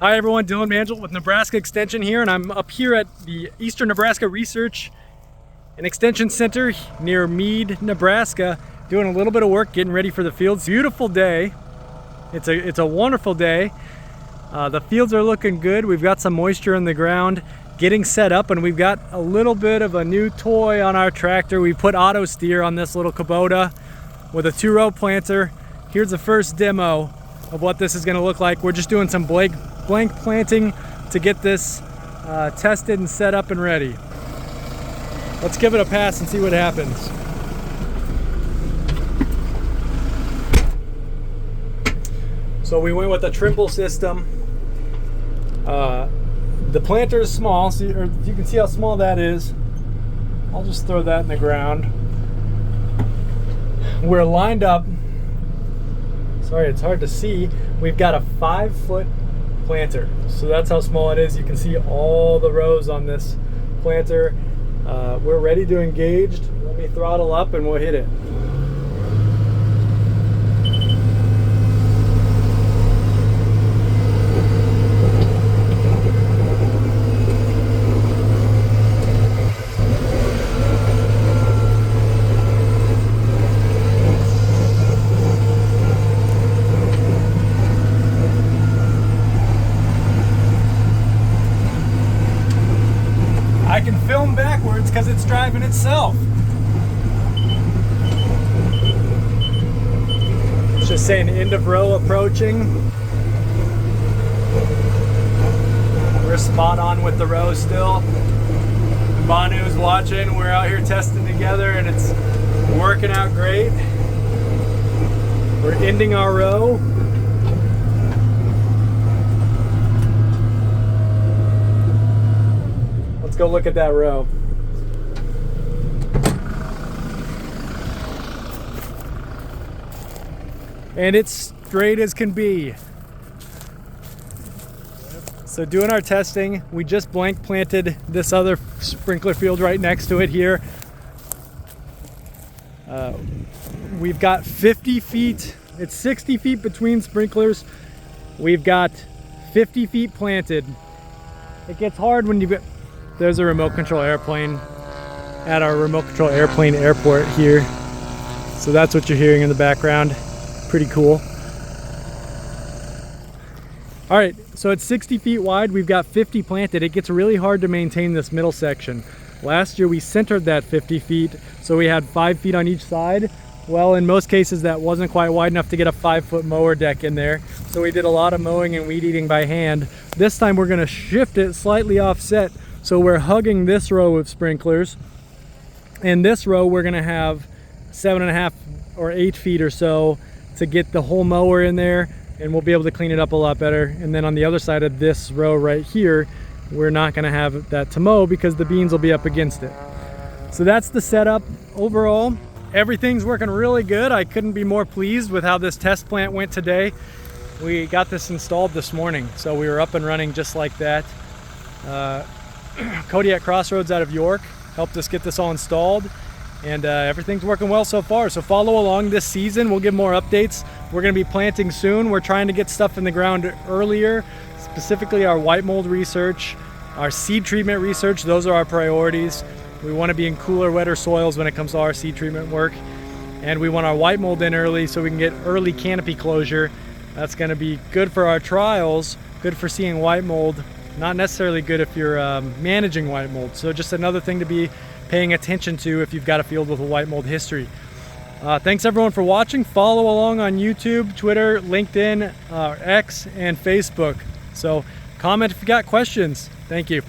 Hi everyone, Dylan Mangel with Nebraska Extension here, and I'm up here at the Eastern Nebraska Research and Extension Center near Mead, Nebraska, doing a little bit of work getting ready for the fields. Beautiful day. It's a wonderful day. The fields are looking good. We've got some moisture in the ground getting set up, and we've got a little bit of a new toy on our tractor. We put Autosteer on this little Kubota with a 2-row planter. Here's the first demo of what this is going to look like. We're just doing some blank planting to get this tested and set up and ready. Let's give it a pass and see what happens. So we went with the Trimble system. The planter is small, so you can see how small that is. I'll just throw that in the ground. We're lined up. Sorry, it's hard to see. We've got a 5-foot planter, so that's how small it is. You can see all the rows on this planter. We're ready to engage. Let me throttle up and we'll hit it. I can film backwards because it's driving itself. It's just saying end of row approaching. We're spot on with the row still. Banu's watching. We're out here testing together and it's working out great. We're ending our row. Let's go look at that row. And it's straight as can be. So doing our testing, we just blank planted this other sprinkler field right next to it here. We've got 50 feet, it's 60 feet between sprinklers. We've got 50 feet planted. It gets hard when you get, there's a remote control airplane at our remote control airplane airport here. So that's what you're hearing in the background. Pretty cool. All right, so it's 60 feet wide. We've got 50 planted. It gets really hard to maintain this middle section. Last year we centered that 50 feet, so we had 5 feet on each side. Well, in most cases that wasn't quite wide enough to get a 5-foot mower deck in there. So we did a lot of mowing and weed eating by hand. This time we're gonna shift it slightly offset. So we're hugging this row of sprinklers. And this row we're gonna have 7.5 or 8 feet or so to get the whole mower in there, and we'll be able to clean it up a lot better. And then on the other side of this row right here, we're not gonna have that to mow because the beans will be up against it. So that's the setup overall. Everything's working really good. I couldn't be more pleased with how this test plant went today. We got this installed this morning, so we were up and running just like that. Kodiak Crossroads out of York helped us get this all installed, and everything's working well so far. So follow along this season. We'll give more updates. We're going to be planting soon. We're trying to get stuff in the ground earlier, specifically our white mold research, our seed treatment research. Those are our priorities. We want to be in cooler, wetter soils when it comes to our seed treatment work, and we want our white mold in early so we can get early canopy closure. That's going to be good for our trials, good for seeing white mold. Not necessarily good if you're managing white mold. So just another thing to be paying attention to if you've got a field with a white mold history. Thanks everyone for watching. Follow along on YouTube, Twitter, LinkedIn, X, and Facebook. So comment if you got questions. Thank you.